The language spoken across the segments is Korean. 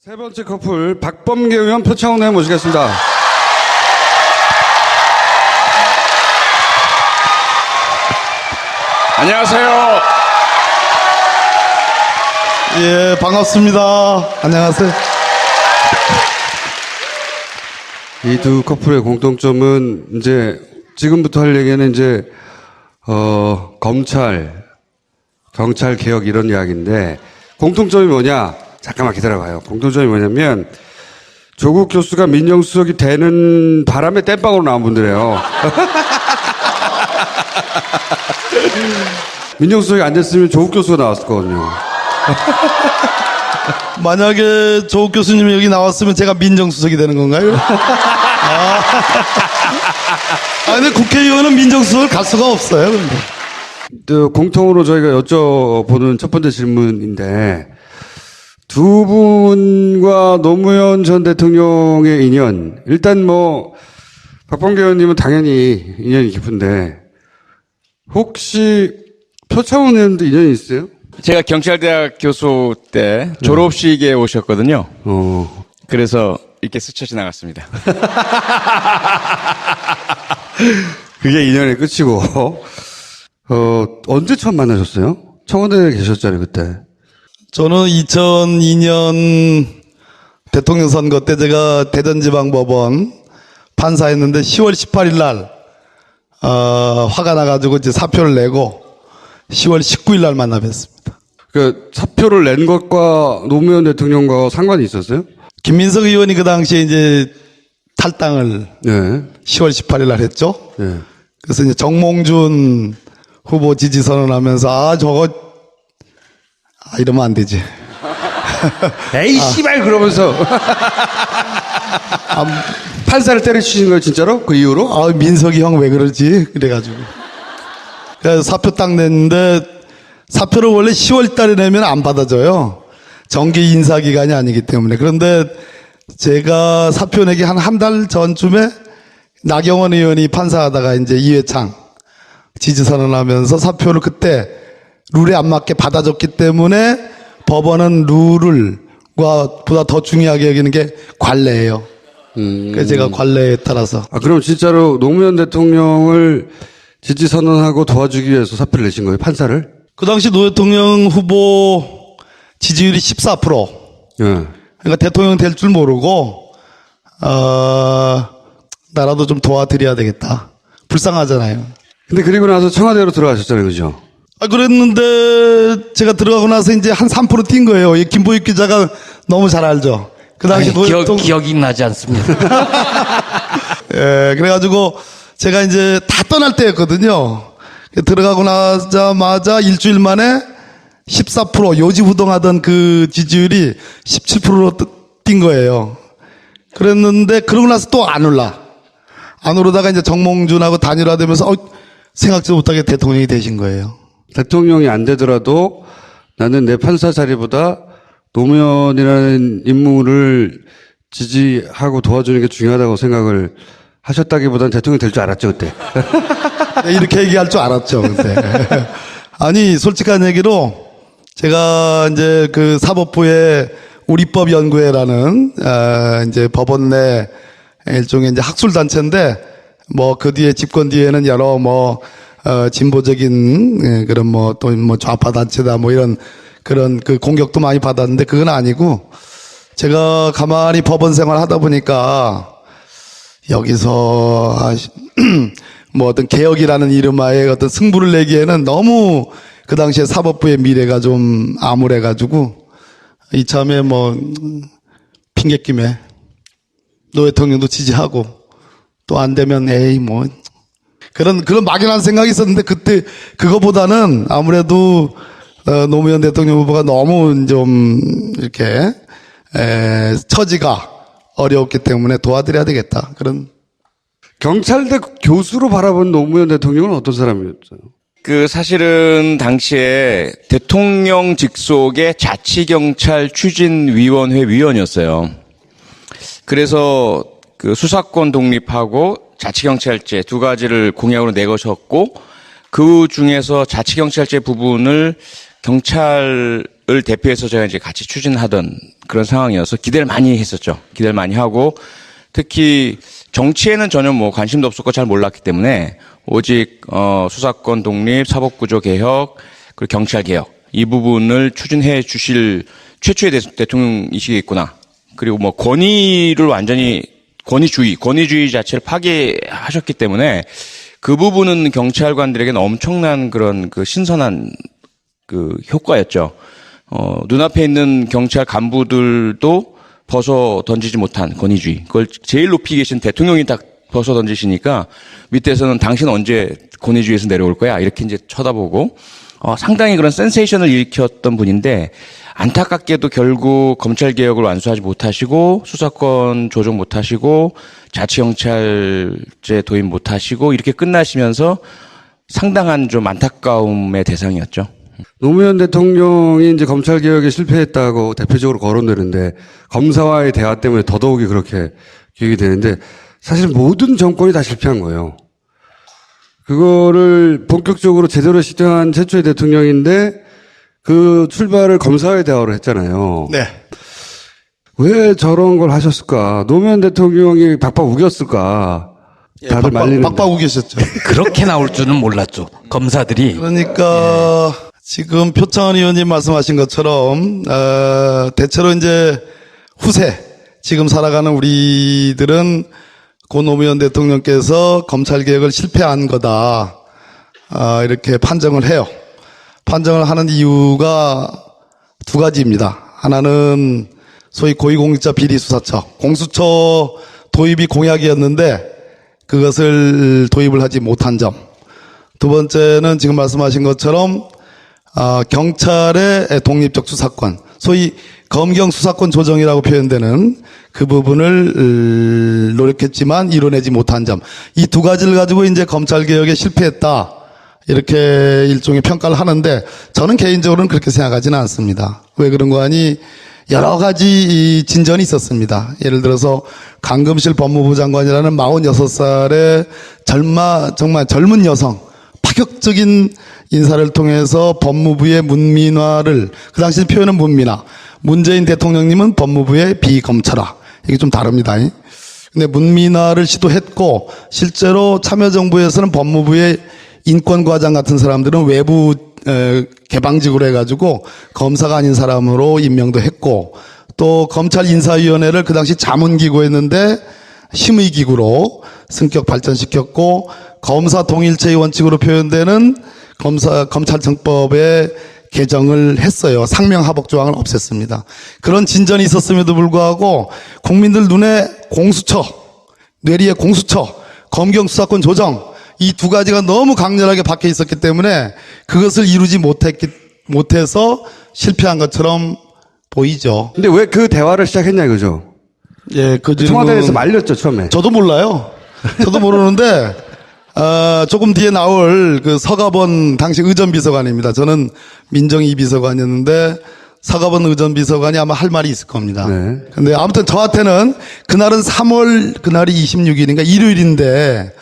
세 번째 커플 박범계 의원 표창원 의원 모시겠습니다. 안녕하세요. 예, 반갑습니다. 안녕하세요. 이 두 커플의 공통점은 이제 지금부터 할 얘기는 이제 검찰, 경찰 개혁 이런 이야기인데 공통점이 뭐냐? 잠깐만 기다려봐요. 공통점이 뭐냐면 조국 교수가 민정수석이 되는 바람에 땜빵으로 나온 분들이에요. 민정수석이 안 됐으면 조국 교수가 나왔을 거거든요. 만약에 조국 교수님이 여기 나왔으면 제가 민정수석이 되는 건가요? 근데 국회의원은 민정수석을 갈 수가 없어요, 근데. 또 공통으로 저희가 여쭤보는 첫 번째 질문인데 두 분과 노무현 전 대통령의 인연, 일단 뭐 박범계 의원님은 당연히 인연이 깊은데 혹시 표창원 의원도 인연이 있어요? 제가 경찰대학 교수 때 졸업식에 오셨거든요. 그래서 이렇게 스쳐 지나갔습니다. 그게 인연의 끝이고 언제 처음 만나셨어요? 청와대에 계셨잖아요 그때. 저는 2002년 대통령 선거 때 제가 대전지방법원 판사했는데 10월 18일 날 화가 나가지고 이제 사표를 내고 10월 19일 날 만나 뵀습니다. 그 사표를 낸 것과 노무현 대통령과 상관이 있었어요? 김민석 의원이 그 당시에 이제 탈당을 네. 10월 18일 날 했죠. 네. 그래서 이제 정몽준 후보 지지 선언하면서 이러면 안 되지. 에이 씨발 그러면서 판사를 때려치신 거예요 진짜로? 그 이후로? 민석이 형 왜 그러지? 그래가지고. 그래서 사표 딱 냈는데 사표를 원래 10월 달에 내면 안 받아줘요. 정기 인사 기간이 아니기 때문에. 그런데 제가 사표 내기 한 달 전쯤에 나경원 의원이 판사하다가 이제 이회창 지지 선언하면서 사표를 그때 룰에 안 맞게 받아줬기 때문에 법원은 룰과 보다 더 중요하게 여기는 게 관례예요. 그래서 제가 관례에 따라서. 그럼 진짜로 노무현 대통령을 지지 선언하고 도와주기 위해서 사표를 내신 거예요 판사를? 그 당시 노 대통령 후보 지지율이 14%. 네. 그러니까 대통령 될 줄 모르고 나라도 좀 도와드려야 되겠다. 불쌍하잖아요. 근데 그리고 나서 청와대로 들어가셨잖아요 그죠? 그랬는데 제가 들어가고 나서 이제 한 3%뛴 거예요. 이 김보익 기자가 너무 잘 알죠. 그 당시 기억이 나지 않습니다. 예, 그래가지고 제가 이제 다 떠날 때였거든요. 들어가고 나자마자 일주일 만에 14% 요지부동하던 그 지지율이 17%로 뛴 거예요. 그랬는데 그러고 나서 또 안 올라. 안 오르다가 이제 정몽준하고 단일화되면서 생각지도 못하게 대통령이 되신 거예요. 대통령이 안 되더라도 나는 내 판사 자리보다 노무현이라는 인물을 지지하고 도와주는 게 중요하다고 생각을 하셨다기보다는 대통령이 될 줄 알았죠 그때. 네, 이렇게 얘기할 줄 알았죠 그때. 아니 솔직한 얘기로 제가 이제 그 사법부의 우리법연구회라는 이제 법원 내 일종의 이제 학술 단체인데 뭐 그 뒤에 집권 뒤에는 여러 진보적인 그런 또 좌파 단체다 이런 그런 그 공격도 많이 받았는데 그건 아니고 제가 가만히 법원 생활 하다 보니까 여기서 어떤 개혁이라는 이름하에 어떤 승부를 내기에는 너무 그 당시에 사법부의 미래가 좀 암울해가지고 이참에 핑계김에 노 대통령도 지지하고 또 안 되면 그런 막연한 생각이 있었는데 그때 그거보다는 아무래도 노무현 대통령 후보가 너무 좀 이렇게 처지가 어려웠기 때문에 도와드려야 되겠다. 그런. 경찰대 교수로 바라본 노무현 대통령은 어떤 사람이었어요? 사실은 당시에 대통령 직속의 자치경찰 추진위원회 위원이었어요. 그래서 그 수사권 독립하고 자치경찰제 두 가지를 공약으로 내거셨고 그 중에서 자치경찰제 부분을 경찰을 대표해서 제가 이제 같이 추진하던 그런 상황이어서 기대를 많이 했었죠. 기대를 많이 하고 특히 정치에는 전혀 뭐 관심도 없었고 잘 몰랐기 때문에 오직 수사권 독립, 사법구조 개혁, 그리고 경찰 개혁 이 부분을 추진해 주실 최초의 대통령이시겠구나. 그리고 뭐 권위를 완전히 권위주의 자체를 파괴하셨기 때문에 그 부분은 경찰관들에게는 엄청난 그런 그 신선한 그 효과였죠. 눈앞에 있는 경찰 간부들도 벗어 던지지 못한 권위주의. 그걸 제일 높이 계신 대통령이 딱 벗어 던지시니까 밑에서는 당신 언제 권위주의에서 내려올 거야? 이렇게 이제 쳐다보고, 상당히 그런 센세이션을 일으켰던 분인데, 안타깝게도 결국 검찰개혁을 완수하지 못하시고, 수사권 조정 못하시고, 자치경찰제 도입 못하시고, 이렇게 끝나시면서 상당한 좀 안타까움의 대상이었죠. 노무현 대통령이 이제 검찰개혁에 실패했다고 대표적으로 거론되는데 검사와의 대화 때문에 더더욱이 그렇게 기억이 되는데 사실 모든 정권이 다 실패한 거예요. 그거를 본격적으로 제대로 시도한 최초의 대통령인데 그 출발을 검사와의 대화로 했잖아요. 네. 왜 저런 걸 하셨을까? 노무현 대통령이 박박 우겼을까? 다들 말리는. 박박 우기셨죠. 그렇게 나올 줄은 몰랐죠. 검사들이. 그러니까 지금 표창원 의원님 말씀하신 것처럼 대체로 이제 후세 지금 살아가는 우리들은 고 노무현 대통령께서 검찰개혁을 실패한 거다 이렇게 판정을 해요. 판정을 하는 이유가 두 가지입니다. 하나는 소위 고위공직자 비리수사처 공수처 도입이 공약이었는데 그것을 도입을 하지 못한 점. 두 번째는 지금 말씀하신 것처럼 경찰의 독립적 수사권, 소위 검경 수사권 조정이라고 표현되는 그 부분을 노력했지만 이뤄내지 못한 점. 이 두 가지를 가지고 이제 검찰개혁에 실패했다. 이렇게 일종의 평가를 하는데 저는 개인적으로는 그렇게 생각하지는 않습니다. 왜 그런 거 하니 여러 가지 진전이 있었습니다. 예를 들어서 강금실 법무부 장관이라는 46살의 정말 젊은 여성, 파격적인 인사를 통해서 법무부의 문민화를, 그 당시 표현은 문민화, 문재인 대통령님은 법무부의 비검찰화, 이게 좀 다릅니다. 근데 문민화를 시도했고 실제로 참여정부에서는 법무부의 인권과장 같은 사람들은 외부 개방직으로 해가지고 검사가 아닌 사람으로 임명도 했고 또 검찰 인사위원회를 그 당시 자문기구였는데 심의기구로 승격 발전시켰고 검사 동일체의 원칙으로 표현되는 검찰청법의 개정을 했어요. 상명하복 조항을 없앴습니다. 그런 진전이 있었음에도 불구하고 국민들 눈에 공수처, 뇌리에 공수처, 검경수사권 조정 이 두 가지가 너무 강렬하게 박혀 있었기 때문에 그것을 이루지 못해서 실패한 것처럼 보이죠. 근데 왜 그 대화를 시작했냐 이거죠. 예, 그 청와대에서 말렸죠 처음에. 저도 몰라요. 저도 모르는데 조금 뒤에 나올 그 서가번 당시 의전비서관입니다. 저는 민정이 비서관이었는데 서가번 의전비서관이 아마 할 말이 있을 겁니다. 네. 근데 아무튼 저한테는 그날은 3월 그날이 26일인가 일요일인데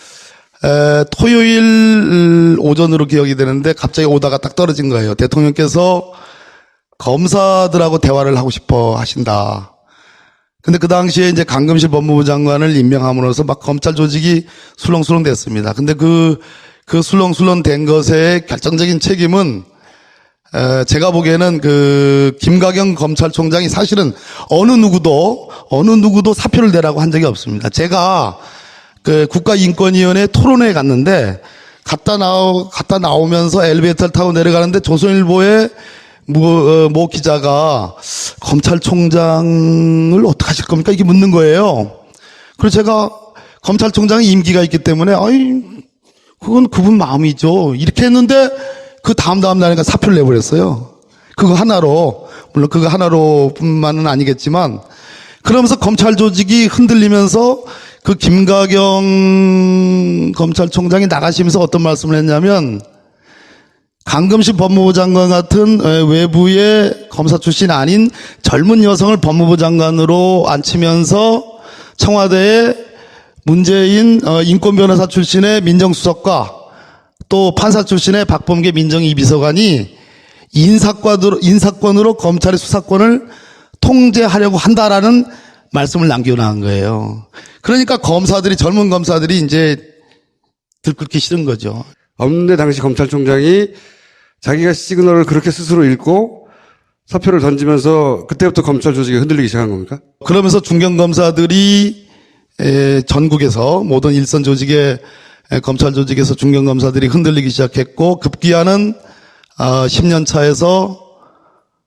토요일 오전으로 기억이 되는데 갑자기 오다가 딱 떨어진 거예요. 대통령께서 검사들하고 대화를 하고 싶어 하신다. 근데 그 당시에 이제 강금실 법무부 장관을 임명함으로써 막 검찰 조직이 술렁술렁 됐습니다. 근데 그 술렁술렁 된 것의 결정적인 책임은 제가 보기에는 그 김가경 검찰총장이 사실은 어느 누구도 사표를 내라고 한 적이 없습니다. 제가 그 국가인권위원회 토론회에 갔는데 갔다 나오면서 엘리베이터를 타고 내려가는데 조선일보의 모 기자가 검찰총장을 어떻게 하실 겁니까? 이렇게 묻는 거예요. 그래서 제가 검찰총장이 임기가 있기 때문에 그건 그분 마음이죠. 이렇게 했는데 그 다음 날인가 사표를 내버렸어요. 그거 하나로, 물론 그거 하나로 뿐만은 아니겠지만 그러면서 검찰 조직이 흔들리면서 그 김가경 검찰총장이 나가시면서 어떤 말씀을 했냐면 강금실 법무부 장관 같은 외부의 검사 출신이 아닌 젊은 여성을 법무부 장관으로 앉히면서 청와대에 문재인 인권변호사 출신의 민정수석과 또 판사 출신의 박범계 민정이 비서관이 인사권으로 검찰의 수사권을 통제하려고 한다라는 말씀을 남겨놓은 거예요. 그러니까 검사들이, 젊은 검사들이 이제 들끓기 싫은 거죠. 없는데 당시 검찰총장이 자기가 시그널을 그렇게 스스로 읽고 사표를 던지면서 그때부터 검찰 조직이 흔들리기 시작한 겁니까? 그러면서 중견검사들이 전국에서 모든 일선 조직의 검찰 조직에서 중견검사들이 흔들리기 시작했고, 급기야는 10년 차에서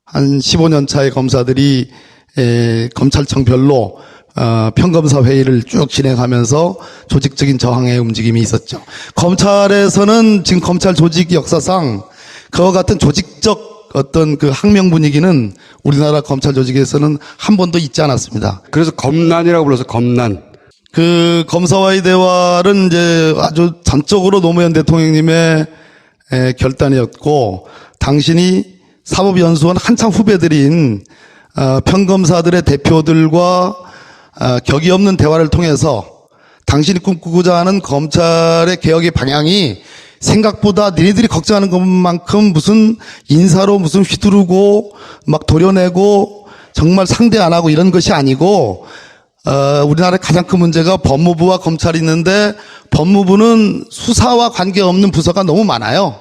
한 15년 차의 검사들이 검찰청별로 평검사 회의를 쭉 진행하면서 조직적인 저항의 움직임이 있었죠. 검찰에서는 지금 검찰 조직 역사상 그와 같은 조직적 어떤 그 항명 분위기는 우리나라 검찰 조직에서는 한 번도 있지 않았습니다. 그래서 검난이라고 불러서 검난. 그 검사와의 대화는 이제 아주 전적으로 노무현 대통령님의 결단이었고, 당신이 사법연수원 한참 후배들인 평검사들의 대표들과 격이 없는 대화를 통해서 당신이 꿈꾸고자 하는 검찰의 개혁의 방향이 생각보다 니네들이 걱정하는 것만큼 무슨 인사로 무슨 휘두르고 막 도려내고 정말 상대 안 하고 이런 것이 아니고, 우리나라의 가장 큰 문제가 법무부와 검찰이 있는데, 법무부는 수사와 관계없는 부서가 너무 많아요.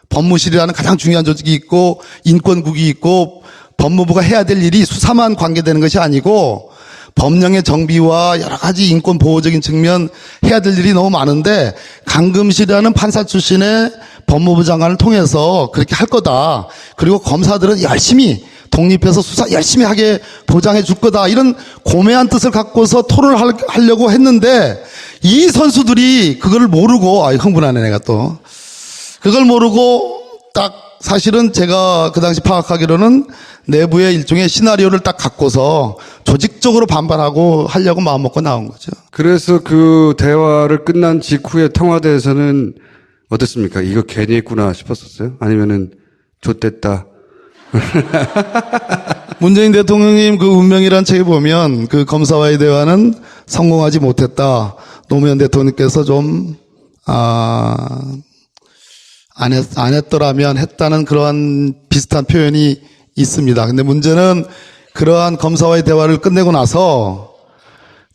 법무실이라는 가장 중요한 조직이 있고, 인권국이 있고, 법무부가 해야 될 일이 수사만 관계되는 것이 아니고 법령의 정비와 여러 가지 인권 보호적인 측면 해야 될 일이 너무 많은데, 강금실이라는 판사 출신의 법무부 장관을 통해서 그렇게 할 거다. 그리고 검사들은 열심히 독립해서 수사 열심히 하게 보장해 줄 거다. 이런 고매한 뜻을 갖고서 토론을 하려고 했는데, 이 선수들이 그걸 모르고, 흥분하네 내가 또. 그걸 모르고 딱 사실은 제가 그 당시 파악하기로는 내부의 일종의 시나리오를 딱 갖고서 조직적으로 반발하고 하려고 마음먹고 나온 거죠. 그래서 그 대화를 끝난 직후에 청와대에서는 어땠습니까? 이거 괜히 했구나 싶었었어요? 아니면은 좆됐다. 문재인 대통령님 그 운명이란 책에 보면 그 검사와의 대화는 성공하지 못했다. 노무현 대통령께서 좀 안 했더라면 했다는 그러한 비슷한 표현이 있습니다. 근데 문제는 그러한 검사와의 대화를 끝내고 나서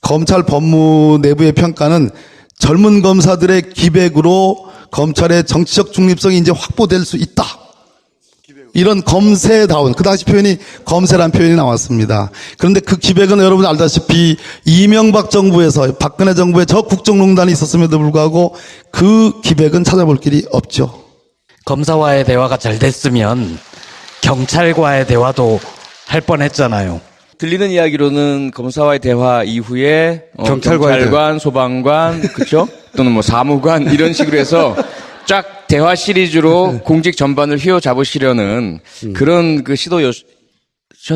검찰 법무 내부의 평가는 젊은 검사들의 기백으로 검찰의 정치적 중립성이 이제 확보될 수 있다. 이런 검세다운, 그 당시 표현이 검세란 표현이 나왔습니다. 그런데 그 기백은 여러분 알다시피 이명박 정부에서, 박근혜 정부에 저 국정농단이 있었음에도 불구하고 그 기백은 찾아볼 길이 없죠. 검사와의 대화가 잘 됐으면 경찰과의 대화도 할 뻔했잖아요. 들리는 이야기로는 검사와의 대화 이후에 경찰과의 경찰관, 소방관, 그렇죠? 또는 뭐 사무관 이런 식으로 해서 쫙 대화 시리즈로 공직 전반을 휘어잡으시려는 그런 그 시도였던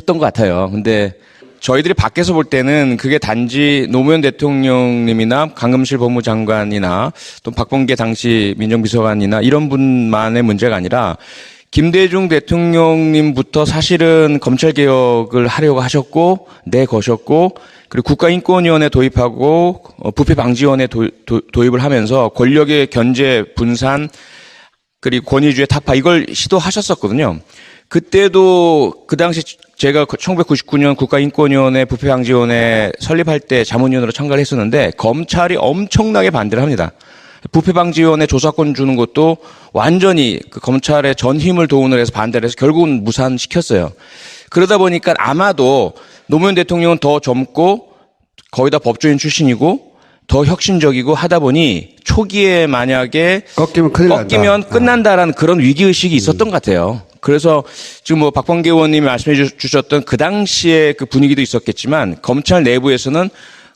것 같아요. 근데 저희들이 밖에서 볼 때는 그게 단지 노무현 대통령님이나 강금실 법무장관이나 또 박범계 당시 민정비서관이나 이런 분만의 문제가 아니라 김대중 대통령님부터 사실은 검찰개혁을 하려고 하셨고 내거셨고, 그리고 국가인권위원회 도입하고 부패방지위원회 도입을 하면서 권력의 견제, 분산, 그리고 권위주의 타파 이걸 시도하셨었거든요. 그때도 그 당시 제가 1999년 국가인권위원회 부패방지위원회 설립할 때 자문위원으로 참가를 했었는데 검찰이 엄청나게 반대를 합니다. 부패방지위원회 조사권 주는 것도 완전히 그 검찰의 전 힘을 동원을 해서 반대를 해서 결국은 무산시켰어요. 그러다 보니까 아마도 노무현 대통령은 더 젊고 거의 다 법조인 출신이고 더 혁신적이고 하다 보니 초기에 만약에 꺾이면 큰일 난다. 꺾이면 끝난다라는 그런 위기의식이 있었던 것 같아요. 그래서 지금 뭐 박범계 의원님이 말씀해 주셨던 그 당시에 그 분위기도 있었겠지만 검찰 내부에서는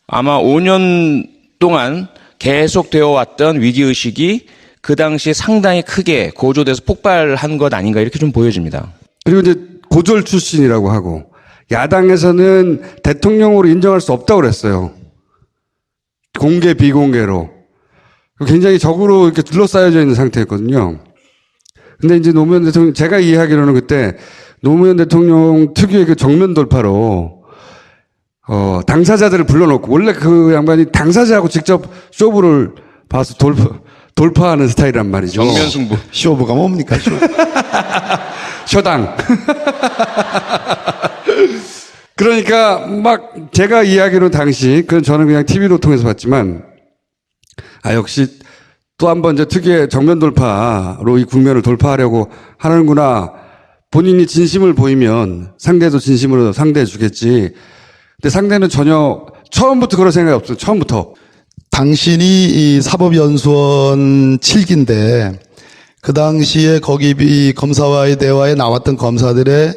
아마 5년 동안 계속 되어 왔던 위기의식이 그 당시에 상당히 크게 고조돼서 폭발한 것 아닌가 이렇게 좀 보여집니다. 그리고 이제 고졸 출신이라고 하고 야당에서는 대통령으로 인정할 수 없다고 그랬어요. 공개 비공개로. 굉장히 적으로 이렇게 둘러싸여져 있는 상태였거든요. 근데 이제 노무현 대통령, 제가 이해하기로는 그때 노무현 대통령 특유의 그 정면 돌파로, 당사자들을 불러놓고, 원래 그 양반이 당사자하고 직접 쇼부를 봐서 돌파하는 스타일이란 말이죠. 정면 승부. 쇼부가 뭡니까, 쇼? 쇼당. 그러니까 막 제가 이야기로 당시 그건 저는 그냥 TV로 통해서 봤지만 역시 또 한 번 이제 특유의 정면 돌파로 이 국면을 돌파하려고 하는구나. 본인이 진심을 보이면 상대도 진심으로 상대해 주겠지. 근데 상대는 전혀 처음부터 그런 생각이 없어요. 처음부터. 당신이 이 사법연수원 7기인데 그 당시에 거기 이 검사와의 대화에 나왔던 검사들의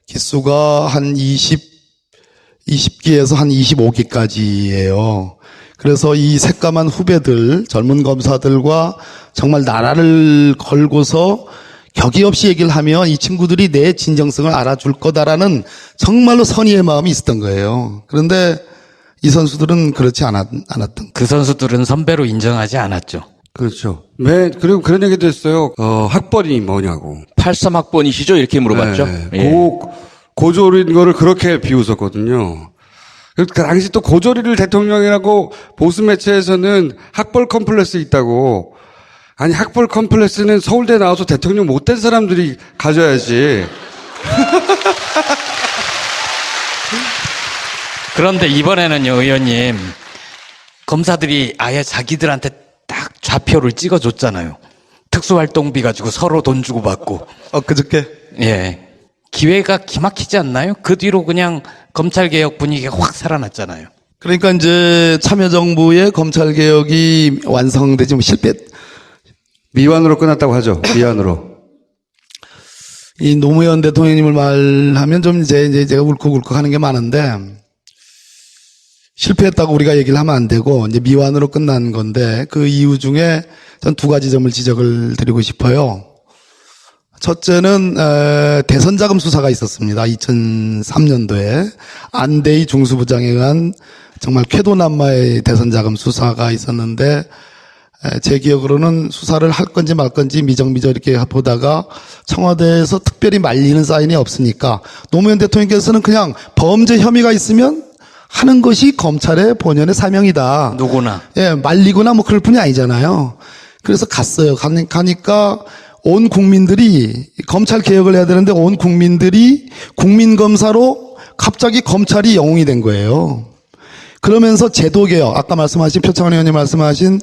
기수가 한 20기에서 한 25기까지예요. 그래서 이 새까만 후배들, 젊은 검사들과 정말 나라를 걸고서 격이 없이 얘기를 하면 이 친구들이 내 진정성을 알아줄 거다라는 정말로 선의의 마음이 있었던 거예요. 그런데 이 선수들은 그렇지 않았던. 그 선수들은 선배로 인정하지 않았죠. 그렇죠. 그리고 그런 얘기도 했어요. 학번이 뭐냐고. 83학번이시죠? 이렇게 물어봤죠. 네. 예. 고졸인 거를 그렇게 비웃었거든요. 그 당시 또 고졸이를 대통령이라고 보수 매체에서는 학벌 컴플렉스 있다고. 아니, 학벌 컴플렉스는 서울대 나와서 대통령 못된 사람들이 가져야지. 그런데 이번에는요, 의원님. 검사들이 아예 자기들한테 딱 좌표를 찍어줬잖아요. 특수활동비 가지고 서로 돈 주고 받고. 그저께. 예. 기회가 기막히지 않나요? 그 뒤로 그냥 검찰개혁 분위기가 확 살아났잖아요. 그러니까 이제 참여정부의 검찰개혁이 완성되지 실패. 미완으로 끝났다고 하죠. 미완으로. 이 노무현 대통령님을 말하면 좀 이제 제가 울컥울컥 하는 게 많은데 실패했다고 우리가 얘기를 하면 안 되고 이제 미완으로 끝난 건데 그 이유 중에 전 두 가지 점을 지적을 드리고 싶어요. 첫째는 대선 자금 수사가 있었습니다. 2003년도에 안대희 중수부장에 의한 정말 쾌도난마의 대선 자금 수사가 있었는데 제 기억으로는 수사를 할 건지 말 건지 미정미정 이렇게 보다가 청와대에서 특별히 말리는 사인이 없으니까 노무현 대통령께서는 그냥 범죄 혐의가 있으면 하는 것이 검찰의 본연의 사명이다. 누구나. 예, 말리거나 뭐 그럴 뿐이 아니잖아요. 그래서 갔어요. 가니까 온 국민들이 검찰 개혁을 해야 되는데 온 국민들이 국민검사로 갑자기 검찰이 영웅이 된 거예요. 그러면서 제도개혁, 아까 말씀하신 표창원 의원님 말씀하신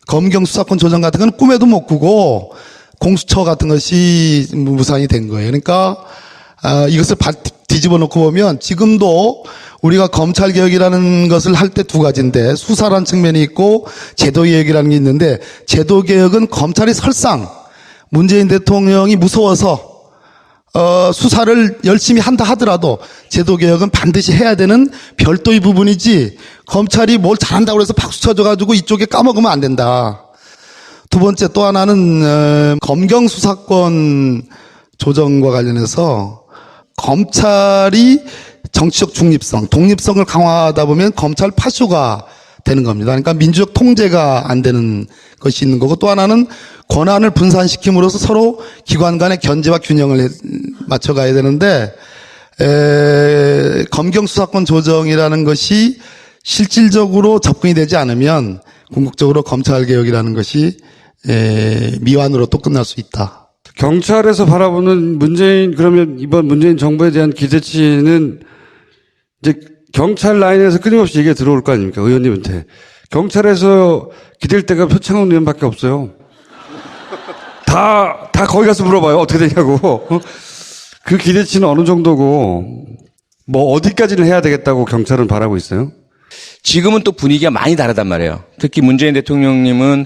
검경 수사권 조정 같은 건 꿈에도 못 꾸고 공수처 같은 것이 무산이 된 거예요. 그러니까 이것을 뒤집어 놓고 보면 지금도 우리가 검찰 개혁이라는 것을 할 때 두 가지인데 수사라는 측면이 있고 제도 개혁이라는 게 있는데 제도 개혁은 검찰이 설상 문재인 대통령이 무서워서 수사를 열심히 한다 하더라도 제도 개혁은 반드시 해야 되는 별도의 부분이지 검찰이 뭘 잘한다고 해서 박수 쳐줘가지고 이쪽에 까먹으면 안 된다. 두 번째 또 하나는 검경 수사권 조정과 관련해서 검찰이 정치적 중립성, 독립성을 강화하다 보면 검찰 파쇼가 되는 겁니다. 그러니까 민주적 통제가 안 되는 것이 있는 거고 또 하나는 권한을 분산시킴으로써 서로 기관 간의 견제와 균형을 맞춰가야 되는데 검경 수사권 조정이라는 것이 실질적으로 접근이 되지 않으면 궁극적으로 검찰 개혁이라는 것이 미완으로 또 끝날 수 있다. 경찰에서 바라보는 그러면 이번 문재인 정부에 대한 기대치는 이제 경찰 라인에서 끊임없이 얘기가 들어올 거 아닙니까? 의원님한테. 경찰에서 기댈 때가 표창원 의원밖에 없어요. 다 거기 가서 물어봐요. 어떻게 되냐고. 그 기대치는 어느 정도고, 뭐 어디까지는 해야 되겠다고 경찰은 바라고 있어요? 지금은 또 분위기가 많이 다르단 말이에요. 특히 문재인 대통령님은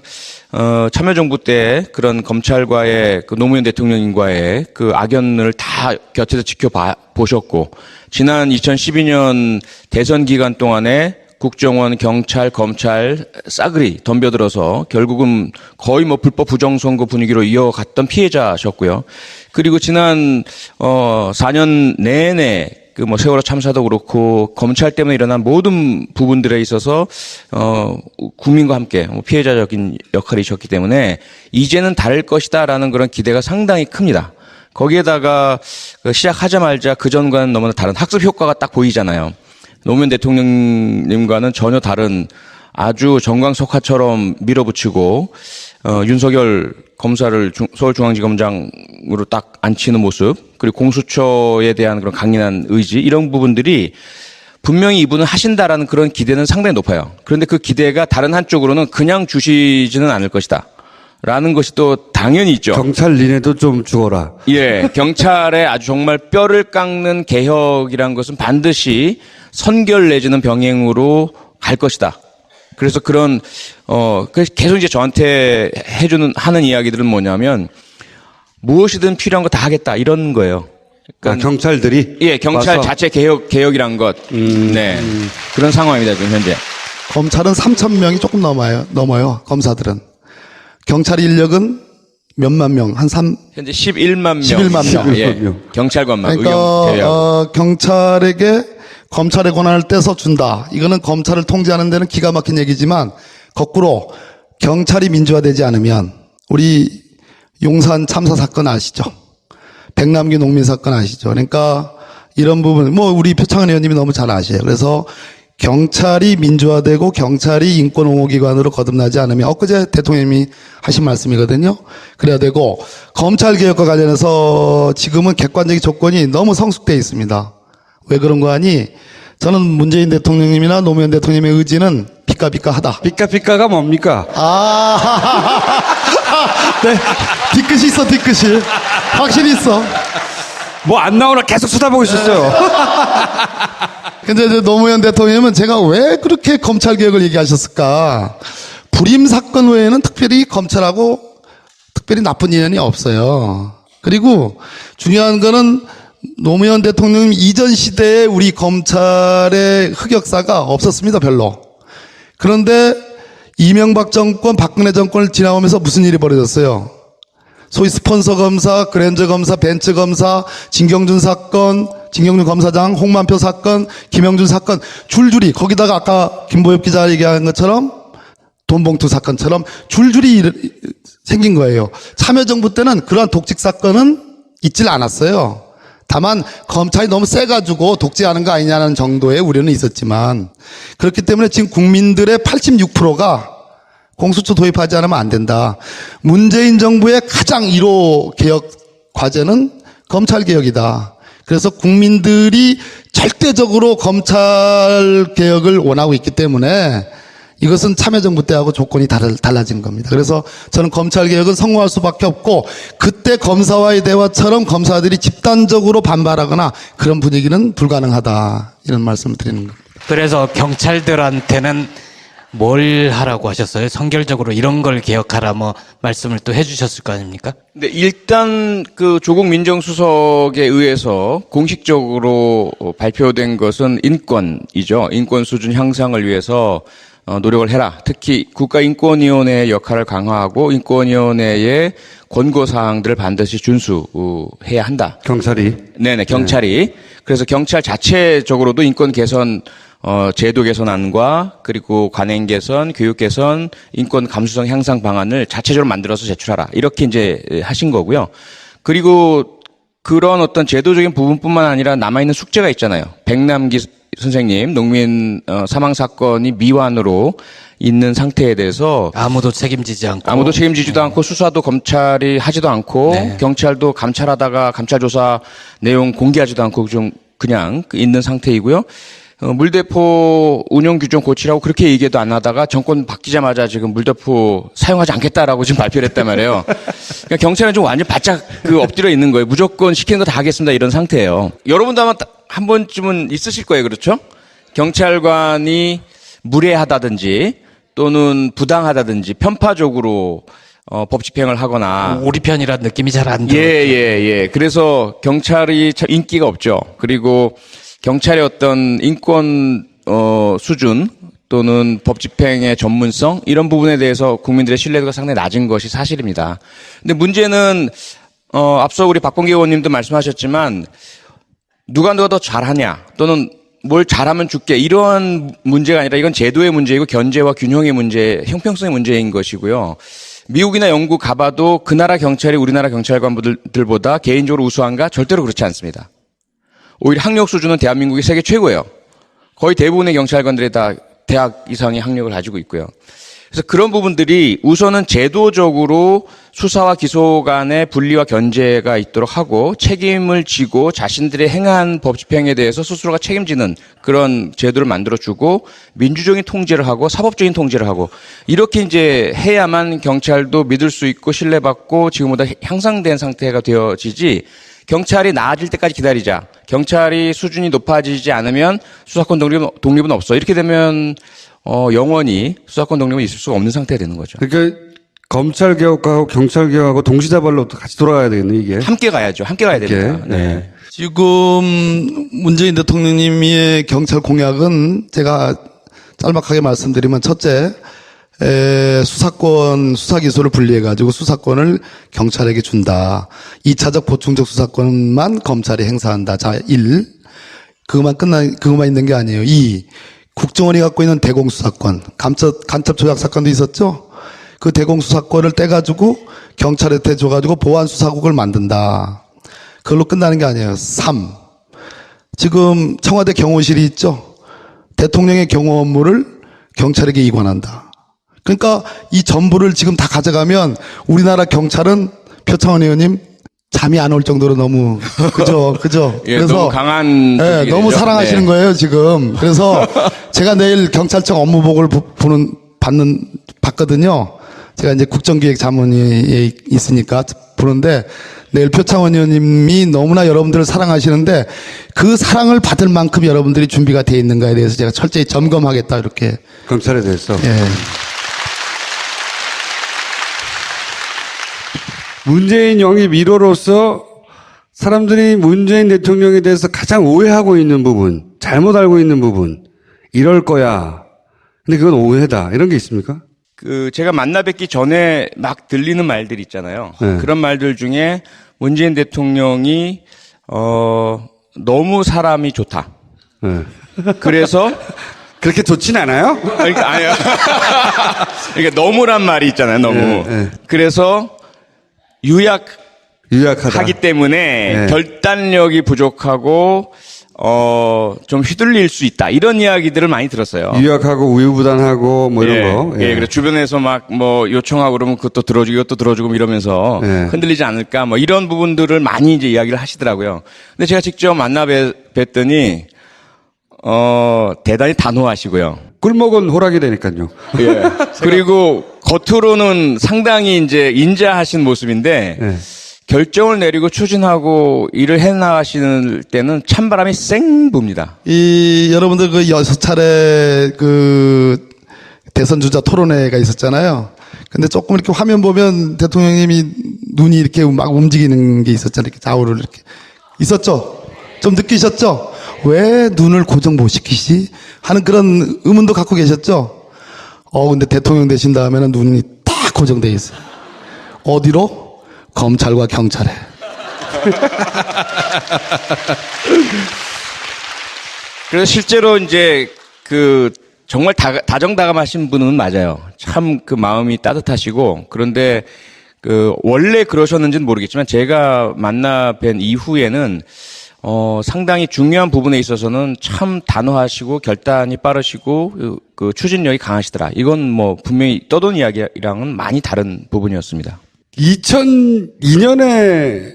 참여정부 때 그런 검찰과의 그 노무현 대통령님과의 그 악연을 다 곁에서 지켜보셨고 지난 2012년 대선 기간 동안에 국정원, 경찰, 검찰 싸그리 덤벼들어서 결국은 거의 뭐 불법 부정선거 분위기로 이어갔던 피해자셨고요. 그리고 지난 4년 내내 그 뭐 세월호 참사도 그렇고 검찰 때문에 일어난 모든 부분들에 있어서 국민과 함께 피해자적인 역할이셨기 때문에 이제는 다를 것이다라는 그런 기대가 상당히 큽니다. 거기에다가 시작하자마자 그 전과는 너무나 다른 학습 효과가 딱 보이잖아요. 노무현 대통령님과는 전혀 다른 아주 정광석화처럼 밀어붙이고 윤석열 검사를 서울중앙지검장으로 딱 앉히는 모습, 그리고 공수처에 대한 그런 강인한 의지, 이런 부분들이 분명히 이분은 하신다라는 그런 기대는 상당히 높아요. 그런데 그 기대가 다른 한쪽으로는 그냥 주시지는 않을 것이다. 라는 것이 또 당연히 있죠. 경찰 니네도 좀 죽어라. 예, 경찰의 아주 정말 뼈를 깎는 개혁이란 것은 반드시 선결 내지는 병행으로 갈 것이다. 그래서 그래서 계속 이제 저한테 하는 이야기들은 뭐냐면, 무엇이든 필요한 거 다 하겠다, 이런 거예요. 그러니까 경찰들이? 예, 경찰 와서? 자체 개혁이란 것. 네. 그런 상황입니다, 지금 현재. 검찰은 3천 명이 조금 넘어요. 검사들은. 경찰 인력은 몇만 명, 현재 11만 명. 11만 명. 예. 경찰관만. 그러니까 경찰에게 검찰의 권한을 떼서 준다. 이거는 검찰을 통제하는 데는 기가 막힌 얘기지만, 거꾸로 경찰이 민주화되지 않으면, 우리 용산 참사 사건 아시죠? 백남기 농민 사건 아시죠? 그러니까 이런 부분, 우리 표창원 의원님이 너무 잘 아셔요. 그래서 경찰이 민주화되고 경찰이 인권옹호기관으로 거듭나지 않으면, 엊그제 대통령님이 하신 말씀이거든요. 그래야 되고, 검찰개혁과 관련해서 지금은 객관적인 조건이 너무 성숙되어 있습니다. 왜 그런 거 아니? 저는 문재인 대통령님이나 노무현 대통령님의 의지는 비까비까하다. 삐까삐까가 뭡니까? 네, 뒤끝이 있어, 뒤끝이. 확실히 있어. 뭐 안 나오나 계속 쳐다보고 있었어요. 근데 이제 노무현 대통령님은 제가 왜 그렇게 검찰개혁을 얘기하셨을까? 불임 사건 외에는 특별히 검찰하고 특별히 나쁜 인연이 없어요. 그리고 중요한 거는 노무현 대통령 이전 시대에 우리 검찰의 흑역사가 없었습니다, 별로. 그런데 이명박 정권, 박근혜 정권을 지나오면서 무슨 일이 벌어졌어요? 소위 스폰서 검사, 그랜저 검사, 벤츠 검사, 진경준 사건, 진경준 검사장, 홍만표 사건, 김영준 사건, 줄줄이, 거기다가 아까 김보엽 기자 얘기한 것처럼 돈봉투 사건처럼 줄줄이 생긴 거예요. 참여정부 때는 그러한 독직 사건은 있질 않았어요. 다만 검찰이 너무 세가지고 독재하는 거 아니냐는 정도의 우려는 있었지만, 그렇기 때문에 지금 국민들의 86%가 공수처 도입하지 않으면 안 된다. 문재인 정부의 가장 1호 개혁 과제는 검찰개혁이다. 그래서 국민들이 절대적으로 검찰개혁을 원하고 있기 때문에 이것은 참여정부 때하고 조건이 달라진 겁니다. 그래서 저는 검찰개혁은 성공할 수밖에 없고, 그때 검사와의 대화처럼 검사들이 집단적으로 반발하거나 그런 분위기는 불가능하다, 이런 말씀을 드리는 겁니다. 그래서 경찰들한테는 뭘 하라고 하셨어요? 선결적으로 이런 걸 개혁하라 말씀을 또 해주셨을 거 아닙니까? 네, 일단 조국 민정수석에 의해서 공식적으로 발표된 것은 인권이죠. 인권 수준 향상을 위해서 노력을 해라. 특히 국가인권위원회의 역할을 강화하고 인권위원회의 권고사항들을 반드시 준수해야 한다. 경찰이? 네네, 경찰이. 그래서 경찰 자체적으로도 인권 개선, 제도 개선안과 그리고 관행 개선, 교육 개선, 인권 감수성 향상 방안을 자체적으로 만들어서 제출하라. 이렇게 이제 하신 거고요. 그리고 그런 어떤 제도적인 부분뿐만 아니라 남아있는 숙제가 있잖아요. 백남기 선생님 농민 사망 사건이 미완으로 있는 상태에 대해서 아무도 책임지지 않고 수사도 검찰이 하지도 않고 네. 경찰도 감찰하다가 감찰 조사 내용 공개하지도 않고 좀 그냥 있는 상태이고요. 물대포 운영 규정 고치라고 그렇게 얘기도 안 하다가 정권 바뀌자마자 지금 물대포 사용하지 않겠다라고 지금 발표를 했단 말이에요. 그러니까 경찰은 좀 완전 바짝 엎드려 있는 거예요. 무조건 시키는 거 다 하겠습니다, 이런 상태예요. 여러분도 아마 한 번쯤은 있으실 거예요, 그렇죠? 경찰관이 무례하다든지 또는 부당하다든지 편파적으로 법 집행을 하거나 우리 편이라는 느낌이 잘 안 들어요. 예. 그래서 경찰이 참 인기가 없죠. 그리고 경찰의 어떤 인권 수준 또는 법 집행의 전문성 이런 부분에 대해서 국민들의 신뢰도가 상당히 낮은 것이 사실입니다. 근데 문제는 앞서 우리 박범계 의원님도 말씀하셨지만 누가 더 잘하냐 또는 뭘 잘하면 줄게 이러한 문제가 아니라 이건 제도의 문제이고 견제와 균형의 문제, 형평성의 문제인 것이고요. 미국이나 영국 가봐도 그 나라 경찰이 우리나라 경찰관들보다 개인적으로 우수한가? 절대로 그렇지 않습니다. 오히려 학력 수준은 대한민국이 세계 최고예요. 거의 대부분의 경찰관들이 다 대학 이상의 학력을 가지고 있고요. 그래서 그런 부분들이 우선은 제도적으로 수사와 기소 간의 분리와 견제가 있도록 하고 책임을 지고 자신들의 행한 법 집행에 대해서 스스로가 책임지는 그런 제도를 만들어주고 민주적인 통제를 하고 사법적인 통제를 하고 이렇게 이제 해야만 경찰도 믿을 수 있고 신뢰받고 지금보다 향상된 상태가 되어지지 경찰이 나아질 때까지 기다리자. 경찰이 수준이 높아지지 않으면 수사권 독립은 없어. 이렇게 되면 영원히 수사권 독립은 있을 수가 없는 상태가 되는 거죠. 그러니까 검찰 개혁하고 경찰 개혁하고 동시다발로 같이 돌아가야 되겠네 이게. 함께 가야죠. 함께 가야 됩니다. 네. 지금 문재인 대통령님의 경찰 공약은 제가 짤막하게 말씀드리면 첫째, 수사권, 수사기소를 분리해가지고 수사권을 경찰에게 준다. 2차적 보충적 수사권만 검찰이 행사한다. 자, 1. 그것만 있는 게 아니에요. 2. 국정원이 갖고 있는 대공수사권, 간첩 조작 사건도 있었죠? 그 대공수사권을 떼가지고 경찰한테 줘가지고 보안수사국을 만든다. 그걸로 끝나는 게 아니에요. 3. 지금 청와대 경호실이 있죠? 대통령의 경호 업무를 경찰에게 이관한다. 그러니까 이 전부를 지금 다 가져가면 우리나라 경찰은 표창원 의원님 잠이 안 올 정도로 너무 그죠. 예, 너무 강한 예, 너무 되죠. 사랑하시는 네. 거예요 지금. 그래서 제가 내일 경찰청 업무보고를 받거든요. 제가 이제 국정기획 자문이 있으니까 보는데 내일 표창원 의원님이 너무나 여러분들을 사랑하시는데 그 사랑을 받을 만큼 여러분들이 준비가 돼 있는가에 대해서 제가 철저히 점검하겠다 이렇게. 검찰에 대해서. 예. 문재인 영입 1호로서 사람들이 문재인 대통령에 대해서 가장 오해하고 있는 부분, 잘못 알고 있는 부분, 이럴 거야. 근데 그건 오해다. 이런 게 있습니까? 제가 만나 뵙기 전에 막 들리는 말들 있잖아요. 네. 그런 말들 중에 문재인 대통령이, 너무 사람이 좋다. 네. 그래서 그렇게 좋진 않아요? 그러니까 아니요. 그러니까 너무란 말이 있잖아요. 너무. 네. 그래서 유약하다. 하기 때문에 네. 결단력이 부족하고 좀 휘둘릴 수 있다. 이런 이야기들을 많이 들었어요. 유약하고 우유부단하고 뭐 이런 예, 거. 예, 그래 주변에서 막 뭐 요청하고 그러면 그것도 들어주고 이것도 들어주고 이러면서 예. 흔들리지 않을까 뭐 이런 부분들을 많이 이제 이야기를 하시더라고요. 근데 제가 직접 만나 뵀더니 대단히 단호하시고요. 꿀먹은 호락이 되니까요. 예. 그리고 겉으로는 상당히 이제 인자하신 모습인데 예. 결정을 내리고 추진하고 일을 해나가시는 때는 찬바람이 쌩 붑니다. 여러분들 그 6차례 그 대선 주자 토론회가 있었잖아요. 근데 조금 이렇게 화면 보면 대통령님이 눈이 이렇게 막 움직이는 게 있었잖아요. 이렇게 좌우를 이렇게. 있었죠? 좀 느끼셨죠? 왜 눈을 고정 못 시키시? 하는 그런 의문도 갖고 계셨죠? 근데 대통령 되신 다음에는 눈이 딱 고정돼 있어요. 어디로? 검찰과 경찰에. 그래서 실제로 이제 정말 다정다감하신 분은 맞아요. 참 그 마음이 따뜻하시고 그런데 원래 그러셨는지는 모르겠지만 제가 만나 뵌 이후에는 상당히 중요한 부분에 있어서는 참 단호하시고 결단이 빠르시고 그 추진력이 강하시더라. 이건 뭐 분명히 떠도는 이야기랑은 많이 다른 부분이었습니다. 2002년의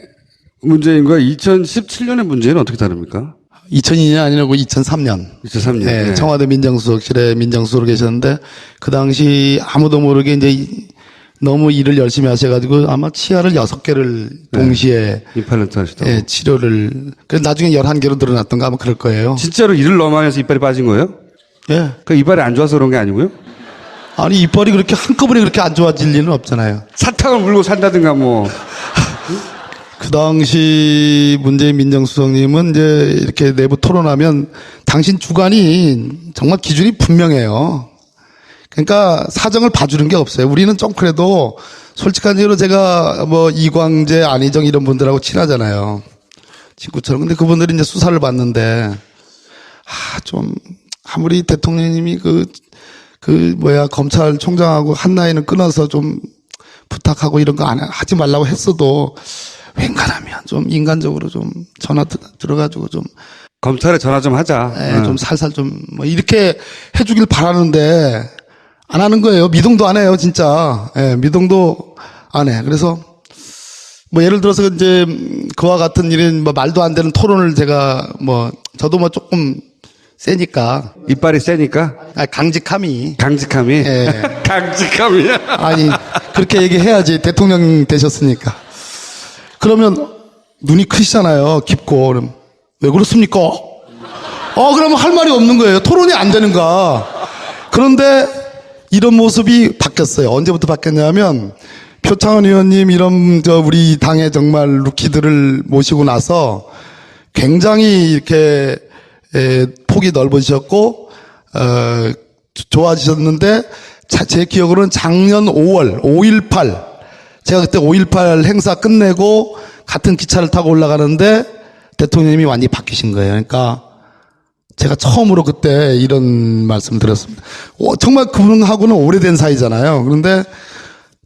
문재인과 2017년의 문재인은 어떻게 다릅니까? 2002년 아니라고 2003년. 2003년. 네, 네. 청와대 민정수석실에 민정수석으로 계셨는데 그 당시 아무도 모르게 이제 너무 일을 열심히 하셔가지고 아마 치아를 6개를 동시에 임플란트 하시다고. 예, 치료를. 그래서 나중에 11개로 늘어났던가 아마 그럴 거예요. 진짜로 일을 너무 많이 해서 이빨이 빠진 거예요? 예. 그 이빨이 안 좋아서 그런 게 아니고요? 아니, 이빨이 그렇게 한꺼번에 그렇게 안 좋아질 일은 없잖아요. 사탕을 물고 산다든가 뭐. 그 당시 문재인 민정수석님은 이제 이렇게 내부 토론하면 당신 주관이 정말 기준이 분명해요. 그러니까 사정을 봐주는 게 없어요. 우리는 좀 그래도 솔직한 얘기로 제가 뭐 이광재, 안희정 이런 분들하고 친하잖아요. 친구처럼. 근데 그분들이 이제 수사를 받는데, 좀, 아무리 대통령님이 검찰총장하고 한나이는 끊어서 좀 부탁하고 이런 거 하지 말라고 했어도 웬간하면 좀 인간적으로 좀 전화 들어가지고 좀 검찰에 전화 좀 하자. 좀 살살 좀 뭐 이렇게 해주길 바라는데 안 하는 거예요. 미동도 안 해요, 진짜. 예, 미동도 안 해. 그래서 뭐 예를 들어서 이제 그와 같은 이런 뭐 말도 안 되는 토론을 제가 뭐 저도 뭐 조금 세니까 이빨이 세니까 강직함이 강직함이 예. 강직함이야. 아니 그렇게 얘기해야지 대통령 되셨으니까. 그러면 눈이 크시잖아요. 깊고 그럼 왜 그렇습니까? 그러면 할 말이 없는 거예요. 토론이 안 되는가. 그런데 이런 모습이 바뀌었어요. 언제부터 바뀌었냐면 표창원 의원님 이런 우리 당의 정말 루키들을 모시고 나서 굉장히 이렇게 폭이 넓어지셨고 좋아지셨는데 제 기억으로는 작년 5월 5.18 제가 그때 5.18 행사 끝내고 같은 기차를 타고 올라가는데 대통령님이 완전히 바뀌신 거예요. 그러니까 제가 처음으로 그때 이런 말씀 드렸습니다. 정말 그분하고는 오래된 사이잖아요. 그런데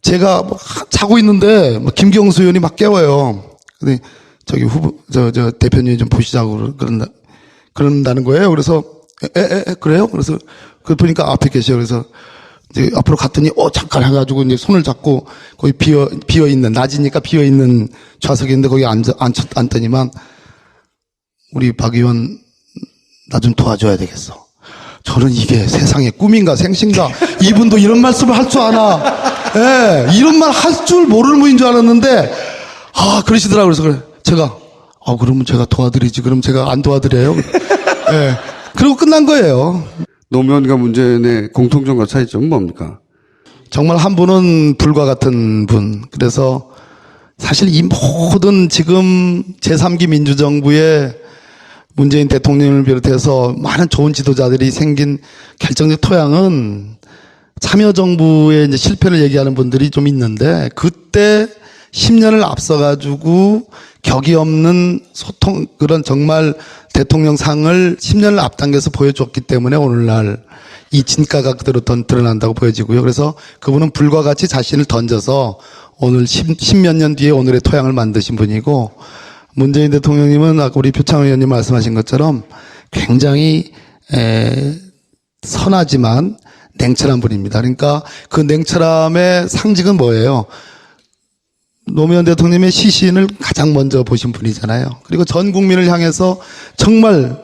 제가 자고 있는데 김경수 의원이 막 깨워요. 근데 저기 저 대표님 좀 보시자고 그런다는 거예요. 그래서 그래요? 그래서 그 보니까 앞에 계셔요. 그래서 이제 앞으로 갔더니 잠깐 해가지고 이제 손을 잡고 거기 비어 있는 낮이니까 비어 있는 좌석이 있는데 거기 앉더니만 우리 박 의원 나 좀 도와줘야 되겠어. 저는 이게 세상의 꿈인가 생신가 이분도 이런 말씀을 할 줄 아나. 예, 이런 말 할 줄 모르는 분인 줄 알았는데 그러시더라고요. 그래서 제가 그러면 제가 도와드리지. 그럼 제가 안 도와드려요. 예. 그리고 끝난 거예요. 노무현과 문재인의 공통점과 차이점은 뭡니까? 정말 한 분은 불과 같은 분. 그래서 사실 이 모든 지금 제3기 민주정부의 문재인 대통령을 비롯해서 많은 좋은 지도자들이 생긴 결정적 토양은 참여정부의 이제 실패를 얘기하는 분들이 좀 있는데 그때 10년을 앞서가지고 격이 없는 소통, 그런 정말 대통령상을 10년을 앞당겨서 보여줬기 때문에 오늘날 이 진가가 그대로 드러난다고 보여지고요. 그래서 그분은 불과 같이 자신을 던져서 오늘 10몇 년 뒤에 오늘의 토양을 만드신 분이고 문재인 대통령님은 아까 우리 표창원 의원님 말씀하신 것처럼 굉장히 선하지만 냉철한 분입니다. 그러니까 그 냉철함의 상징은 뭐예요? 노무현 대통령의 시신을 가장 먼저 보신 분이잖아요. 그리고 전 국민을 향해서 정말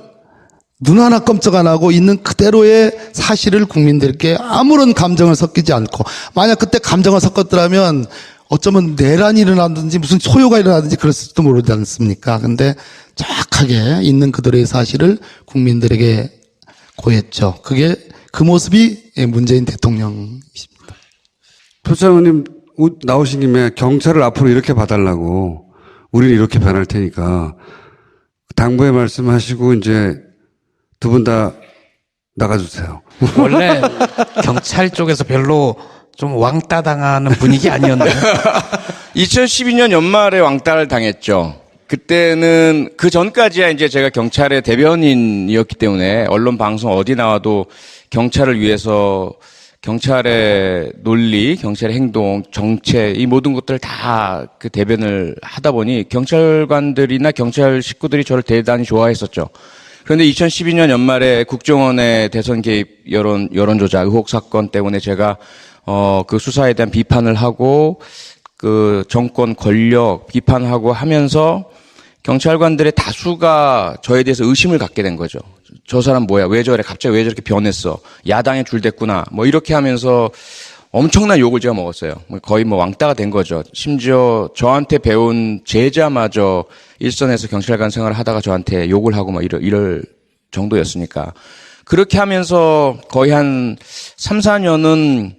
눈 하나 깜짝 안 하고 있는 그대로의 사실을 국민들께 아무런 감정을 섞이지 않고 만약 그때 감정을 섞었더라면 어쩌면 내란이 일어나든지 무슨 소요가 일어나든지 그랬을지도 모르지 않습니까? 근데 정확하게 있는 그대로의 사실을 국민들에게 고했죠. 그게 그 모습이 문재인 대통령이십니다. 표창원님 나오신 김에 경찰을 앞으로 이렇게 봐달라고 우리는 이렇게 변할 테니까 당부의 말씀하시고 이제 두 분 다 나가주세요. 원래 경찰 쪽에서 별로 좀 왕따 당하는 분위기 아니었나요? 2012년 연말에 왕따를 당했죠. 그때는 그 전까지야 이제 제가 경찰의 대변인이었기 때문에 언론 방송 어디 나와도 경찰을 위해서 경찰의 논리, 경찰의 행동, 정책 이 모든 것들을 다 그 대변을 하다 보니 경찰관들이나 경찰 식구들이 저를 대단히 좋아했었죠. 그런데 2012년 연말에 국정원의 대선 개입 여론 조작 의혹 사건 때문에 제가 그 수사에 대한 비판을 하고 그 정권 권력 비판하고 하면서 경찰관들의 다수가 저에 대해서 의심을 갖게 된 거죠. 저 사람 뭐야? 왜 저래? 갑자기 왜 저렇게 변했어? 야당에 줄댔구나. 뭐 이렇게 하면서 엄청난 욕을 제가 먹었어요. 거의 뭐 왕따가 된 거죠. 심지어 저한테 배운 제자마저 일선에서 경찰관 생활을 하다가 저한테 욕을 하고 막 이럴 정도였으니까. 그렇게 하면서 거의 한 3, 4년은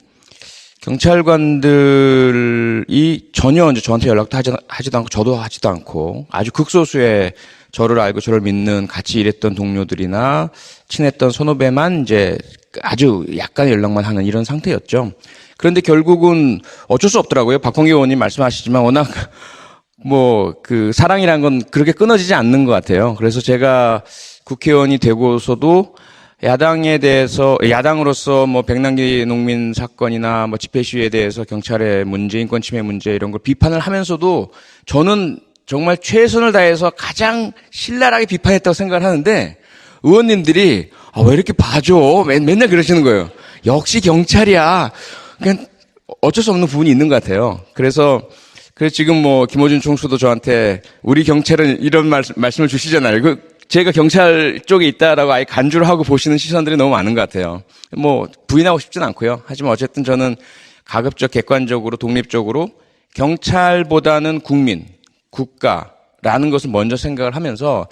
경찰관들이 전혀 이제 저한테 연락도 하지도 않고 저도 하지도 않고 아주 극소수의 저를 알고 저를 믿는 같이 일했던 동료들이나 친했던 선후배만 이제 아주 약간의 연락만 하는 이런 상태였죠. 그런데 결국은 어쩔 수 없더라고요. 박홍기 의원님 말씀하시지만 워낙 뭐 그 사랑이란 건 그렇게 끊어지지 않는 것 같아요. 그래서 제가 국회의원이 되고서도 야당으로서 뭐 백남기 농민 사건이나 뭐 집회 시위에 대해서 경찰의 문제, 인권 침해 문제 이런 걸 비판을 하면서도 저는 정말 최선을 다해서 가장 신랄하게 비판했다고 생각을 하는데 의원님들이 왜 이렇게 봐줘? 맨날 그러시는 거예요. 역시 경찰이야. 그냥 어쩔 수 없는 부분이 있는 것 같아요. 그래서 지금 뭐 김어준 총수도 저한테 우리 경찰은 이런 말씀을 주시잖아요. 제가 경찰 쪽에 있다라고 아예 간주를 하고 보시는 시선들이 너무 많은 것 같아요. 뭐 부인하고 싶진 않고요. 하지만 어쨌든 저는 가급적 객관적으로 독립적으로 경찰보다는 국민, 국가라는 것을 먼저 생각을 하면서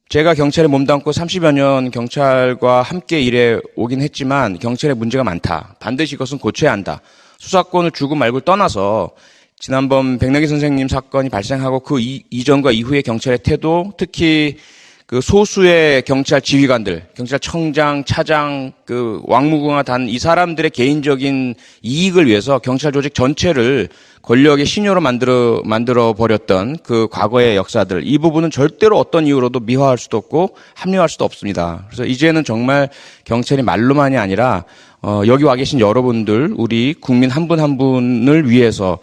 제가 경찰에 몸담고 30여 년 경찰과 함께 일해 오긴 했지만 경찰에 문제가 많다. 반드시 이것은 고쳐야 한다. 수사권을 주고 말고 떠나서 지난번 백내기 선생님 사건이 발생하고 그 이전과 이후의 경찰의 태도, 특히 그 소수의 경찰 지휘관들, 경찰청장, 차장, 그 왕무궁화 단 이 사람들의 개인적인 이익을 위해서 경찰 조직 전체를 권력의 신여로 만들어 버렸던 그 과거의 역사들, 이 부분은 절대로 어떤 이유로도 미화할 수도 없고 합리화할 수도 없습니다. 그래서 이제는 정말 경찰이 말로만이 아니라 여기 와 계신 여러분들, 우리 국민 한 분 한 분을 위해서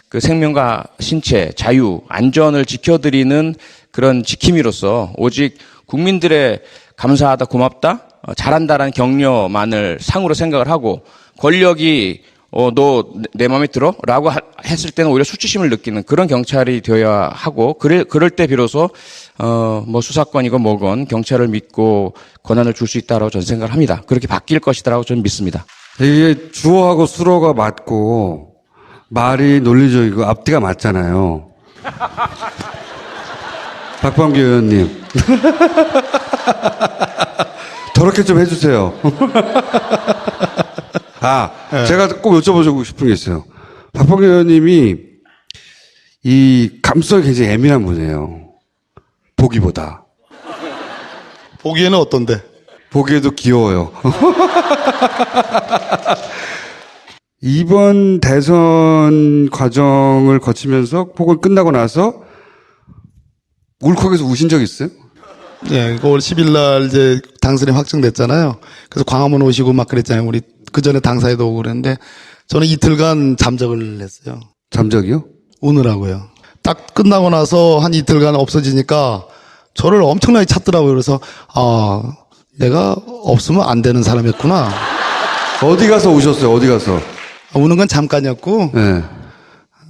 그 생명과 신체, 자유, 안전을 지켜드리는 그런 지킴이로서 오직 국민들의 감사하다, 고맙다, 잘한다라는 격려만을 상으로 생각을 하고 권력이 너 내 마음에 들어? 라고 했을 때는 오히려 수치심을 느끼는 그런 경찰이 되어야 하고 그럴 때 비로소 뭐 수사권이건 뭐건 경찰을 믿고 권한을 줄 수 있다라고 저는 생각을 합니다. 그렇게 바뀔 것이다라고 저는 믿습니다. 이게 주어하고 수로가 맞고 말이 논리적이고 앞뒤가 맞잖아요. 박범계 의원님. 저렇게 좀 해주세요. 제가 꼭 여쭤보고 싶은 게 있어요. 박범계 의원님이 이 감성이 굉장히 예민한 분이에요. 보기보다. 보기에는 어떤데? 보기에도 귀여워요. 이번 대선 과정을 거치면서 혹은 끝나고 나서 울컥해서 우신 적 있어요? 예, 5월 10일 날 이제 당선이 확정됐잖아요. 그래서 광화문 오시고 막 그랬잖아요. 우리 그 전에 당사에도 오고 그랬는데 저는 이틀간 잠적을 했어요. 잠적이요? 우느라고요. 딱 끝나고 나서 한 이틀간 없어지니까 저를 엄청나게 찾더라고요. 그래서 내가 없으면 안 되는 사람이었구나. 어디 가서 우셨어요? 어디 가서? 우는 건 잠깐이었고 네.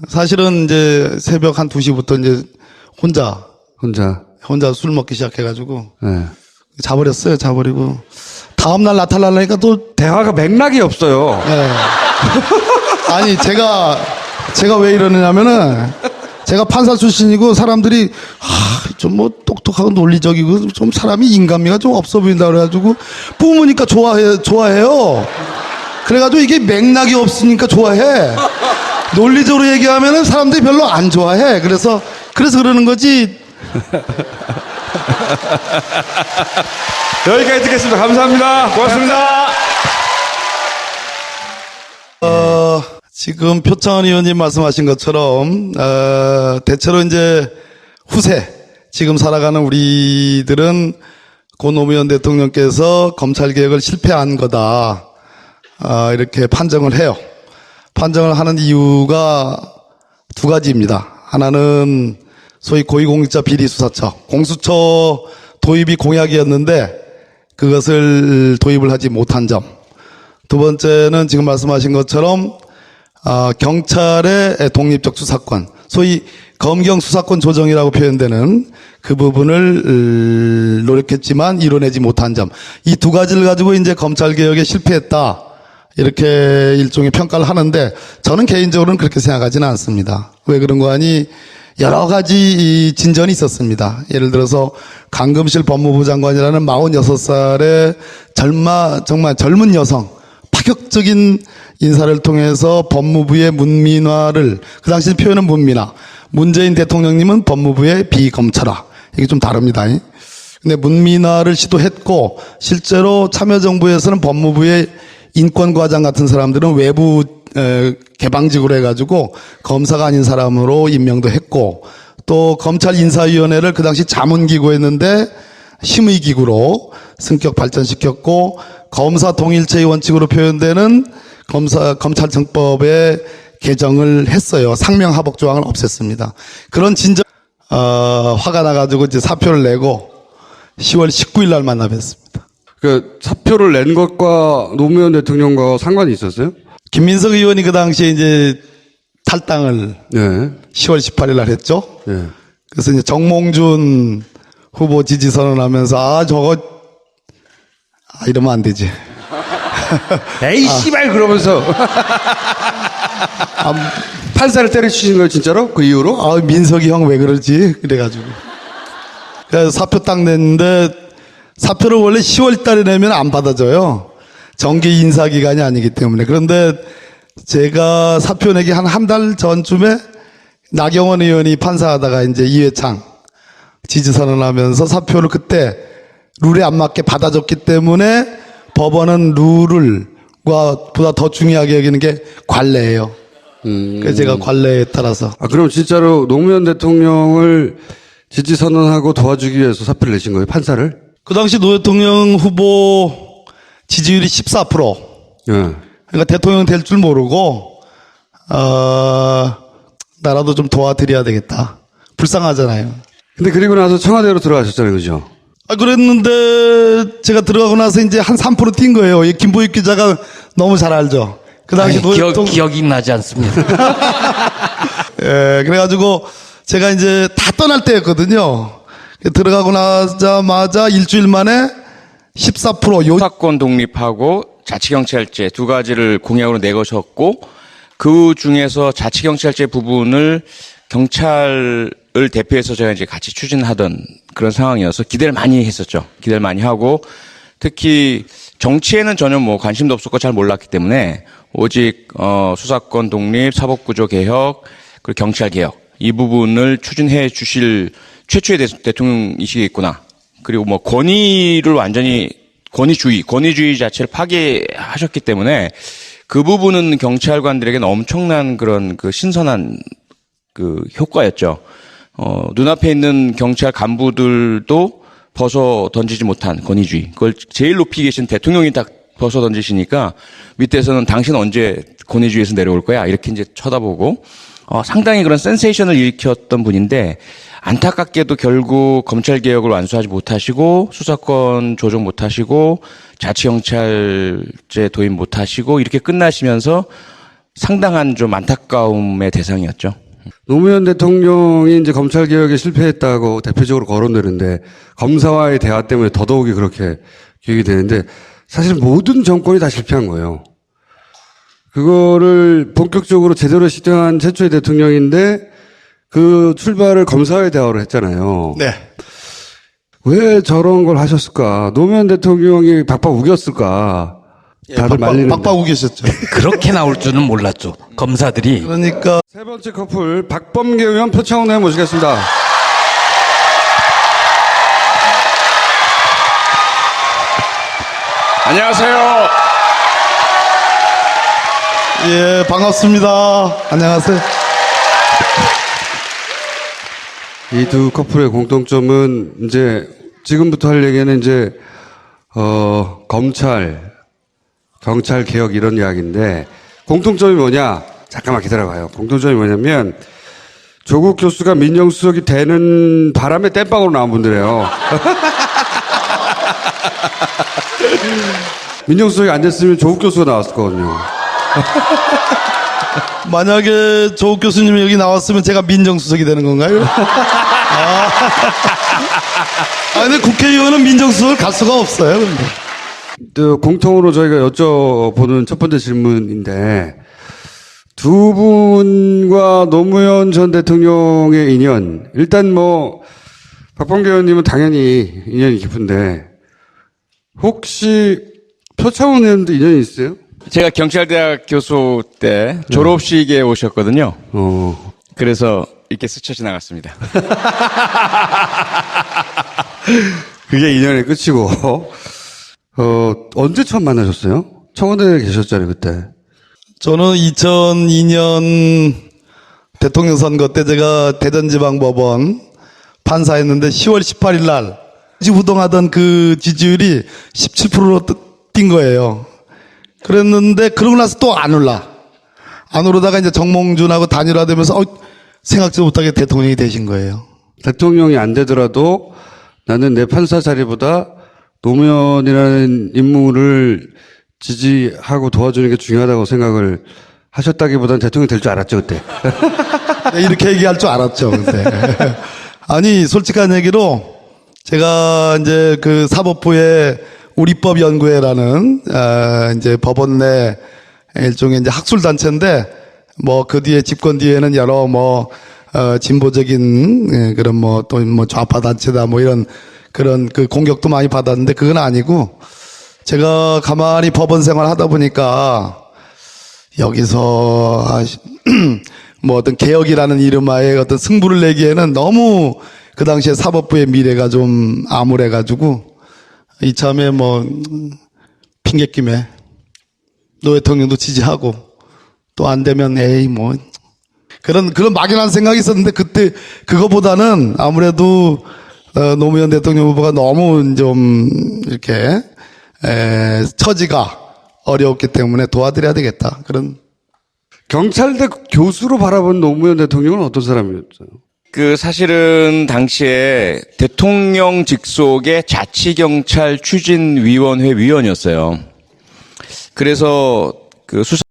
사실은 이제 새벽 한 2시부터 이제 혼자 술 먹기 시작해가지고 네. 자버렸어요. 자버리고 다음날 나타나려니까 또 대화가 맥락이 없어요. 네. 아니 제가 왜 이러느냐면은 제가 판사 출신이고 사람들이 좀 뭐 똑똑하고 논리적이고 좀 사람이 인간미가 좀 없어 보인다 그래가지고 뿜으니까 좋아해요. 그래가지고 이게 맥락이 없으니까 좋아해. 논리적으로 얘기하면은 사람들이 별로 안 좋아해. 그래서 그러는 거지. 여기까지 듣겠습니다. 감사합니다. 고맙습니다. 지금 표창원 의원님 말씀하신 것처럼 대체로 이제 후세 지금 살아가는 우리들은 고 노무현 대통령께서 검찰개혁을 실패한 거다 이렇게 판정을 해요. 판정을 하는 이유가 두 가지입니다. 하나는 소위 고위공직자 비리수사처, 공수처 도입이 공약이었는데 그것을 도입을 하지 못한 점. 두 번째는 지금 말씀하신 것처럼 경찰의 독립적 수사권, 소위 검경 수사권 조정이라고 표현되는 그 부분을 노력했지만 이뤄내지 못한 점. 이 두 가지를 가지고 이제 검찰 개혁에 실패했다. 이렇게 일종의 평가를 하는데 저는 개인적으로는 그렇게 생각하지는 않습니다. 왜 그런 거 하니 여러 가지 진전이 있었습니다. 예를 들어서 강금실 법무부 장관이라는 46살의 정말 젊은 여성, 파격적인 인사를 통해서 법무부의 문민화를, 그 당시 표현은 문민화, 문재인 대통령님은 법무부의 비검찰화, 이게 좀 다릅니다. 근데 문민화를 시도했고 실제로 참여정부에서는 법무부의 인권과장 같은 사람들은 외부 개방직으로 해가지고 검사가 아닌 사람으로 임명도 했고, 또 검찰 인사위원회를 그 당시 자문기구였는데 심의기구로 승격 발전시켰고, 검사 동일체의 원칙으로 표현되는 검찰청법의 개정을 했어요. 상명하복 조항을 없앴습니다. 그런 진정 화가 나가지고 이제 사표를 내고 10월 19일 날 만나 뵀습니다. 그 사표를 낸 것과 노무현 대통령과 상관이 있었어요? 김민석 의원이 그 당시에 이제 탈당을 네. 10월 18일 날 했죠. 네. 그래서 이제 정몽준 후보 지지 선언하면서 이러면 안 되지. 에이 씨발 그러면서 판사를 때려치신 거예요 진짜로? 그 이후로? 민석이 형 왜 그러지? 그래가지고. 그래서 사표 딱 냈는데 사표를 원래 10월 달에 내면 안 받아줘요. 정기 인사 기간이 아니기 때문에. 그런데 제가 사표 내기 한 달 전쯤에 나경원 의원이 판사하다가 이제 이회창 지지 선언하면서 사표를 그때 룰에 안 맞게 받아줬기 때문에 법원은 보다 더 중요하게 여기는 게 관례예요. 그래서 제가 관례에 따라서. 그럼 진짜로 노무현 대통령을 지지 선언하고 도와주기 위해서 사표를 내신 거예요 판사를? 그 당시 노 대통령 후보 지지율이 14%. 예. 그러니까 대통령 될 줄 모르고 나라도 좀 도와드려야 되겠다. 불쌍하잖아요. 근데 그리고 나서 청와대로 들어가셨잖아요, 그죠? 그랬는데 제가 들어가고 나서 이제 한 3%뛴 거예요. 이 김보익 기자가 너무 잘 알죠. 그 당시 기억이 나지 않습니다. 예, 그래가지고 제가 이제 다 떠날 때였거든요. 들어가고 나자마자 일주일 만에 14% 수사권 독립하고 자치경찰제 두 가지를 공약으로 내거셨고 그 중에서 자치경찰제 부분을 경찰을 대표해서 제가 이제 같이 추진하던 그런 상황이어서 기대를 많이 했었죠. 기대를 많이 하고 특히 정치에는 전혀 뭐 관심도 없었고 잘 몰랐기 때문에 오직 수사권 독립, 사법구조 개혁, 그리고 경찰 개혁 이 부분을 추진해 주실 최초의 대통령이시겠구나. 그리고 뭐 권위를 완전히 권위주의 자체를 파괴하셨기 때문에 그 부분은 경찰관들에게는 엄청난 그런 그 신선한 그 효과였죠. 눈앞에 있는 경찰 간부들도 벗어 던지지 못한 권위주의. 그걸 제일 높이 계신 대통령이 딱 벗어 던지시니까 밑에서는 당신 언제 권위주의에서 내려올 거야? 이렇게 이제 쳐다보고 상당히 그런 센세이션을 일으켰던 분인데 안타깝게도 결국 검찰개혁을 완수하지 못하시고 수사권 조정 못하시고 자치경찰제 도입 못하시고 이렇게 끝나시면서 상당한 좀 안타까움의 대상이었죠. 노무현 대통령이 이제 검찰개혁에 실패했다고 대표적으로 거론되는데 검사와의 대화 때문에 더더욱이 그렇게 기억이 되는데 사실 모든 정권이 다 실패한 거예요. 그거를 본격적으로 제대로 시도한 최초의 대통령인데 그 출발을 검사와의 대화로 했잖아요. 네. 왜 저런 걸 하셨을까? 노무현 대통령이 박박 우겼을까? 다들 말리는. 박박 우기셨죠. 그렇게 나올 줄은 몰랐죠. 검사들이. 그러니까 세 번째 커플 박범계 의원 표창원 의원 모시겠습니다. 안녕하세요. 예, 반갑습니다. 안녕하세요. 이 두 커플의 공통점은 이제 지금부터 할 얘기는 이제 검찰, 경찰 개혁 이런 이야기인데 공통점이 뭐냐? 잠깐만 기다려봐요. 공통점이 뭐냐면 조국 교수가 민정수석이 되는 바람에 땜빵으로 나온 분들이에요. 민정수석이 안 됐으면 조국 교수가 나왔을 거거든요. 만약에 조국 교수님이 여기 나왔으면 제가 민정수석이 되는 건가요? 근데 국회의원은 민정수석을 갈 수가 없어요. 근데. 또 공통으로 저희가 여쭤보는 첫 번째 질문인데 두 분과 노무현 전 대통령의 인연 일단 뭐 박범계 의원님은 당연히 인연이 깊은데 혹시 표창원 의원도 인연이 있어요? 제가 경찰대학 교수 때 졸업식에 오셨거든요. 그래서 이렇게 스쳐 지나갔습니다. 그게 인연의 끝이고 언제 처음 만나셨어요? 청와대에 계셨잖아요 그때. 저는 2002년 대통령 선거 때 제가 대전지방법원 판사했는데 10월 18일 날 우동하던 그 지지율이 17%로 뛴 거예요. 그랬는데 그러고 나서 또 안 오르다가 이제 정몽준하고 단일화되면서 생각지도 못하게 대통령이 되신 거예요. 대통령이 안 되더라도 나는 내 판사 자리보다 노무현이라는 인물을 지지하고 도와주는 게 중요하다고 생각을 하셨다기보다는 대통령이 될 줄 알았죠, 그때. 네, 이렇게 얘기할 줄 알았죠, 그때. 아니, 솔직한 얘기로 제가 이제 그 사법부의 우리법연구회라는, 이제 법원 내 일종의 이제 학술단체인데, 뭐 그 뒤에 집권 뒤에는 여러 뭐, 진보적인, 그런 뭐 또 뭐 좌파단체다 뭐 이런 그런 그 공격도 많이 받았는데 그건 아니고, 제가 가만히 법원 생활 하다 보니까 여기서 뭐 어떤 개혁이라는 이름하에 어떤 승부를 내기에는 너무 그 당시에 사법부의 미래가 좀 암울해가지고 이참에 뭐 핑계김에 노 대통령도 지지하고 또 안 되면 에이 뭐 그런 막연한 생각이 있었는데 그때 그거보다는 아무래도 노무현 대통령 후보가 너무 좀 이렇게 처지가 어려웠기 때문에 도와드려야 되겠다. 그런. 경찰대 교수로 바라본 노무현 대통령은 어떤 사람이었어요? 그 사실은 당시에 대통령 직속의 자치경찰 추진위원회 위원이었어요. 그래서 그 수사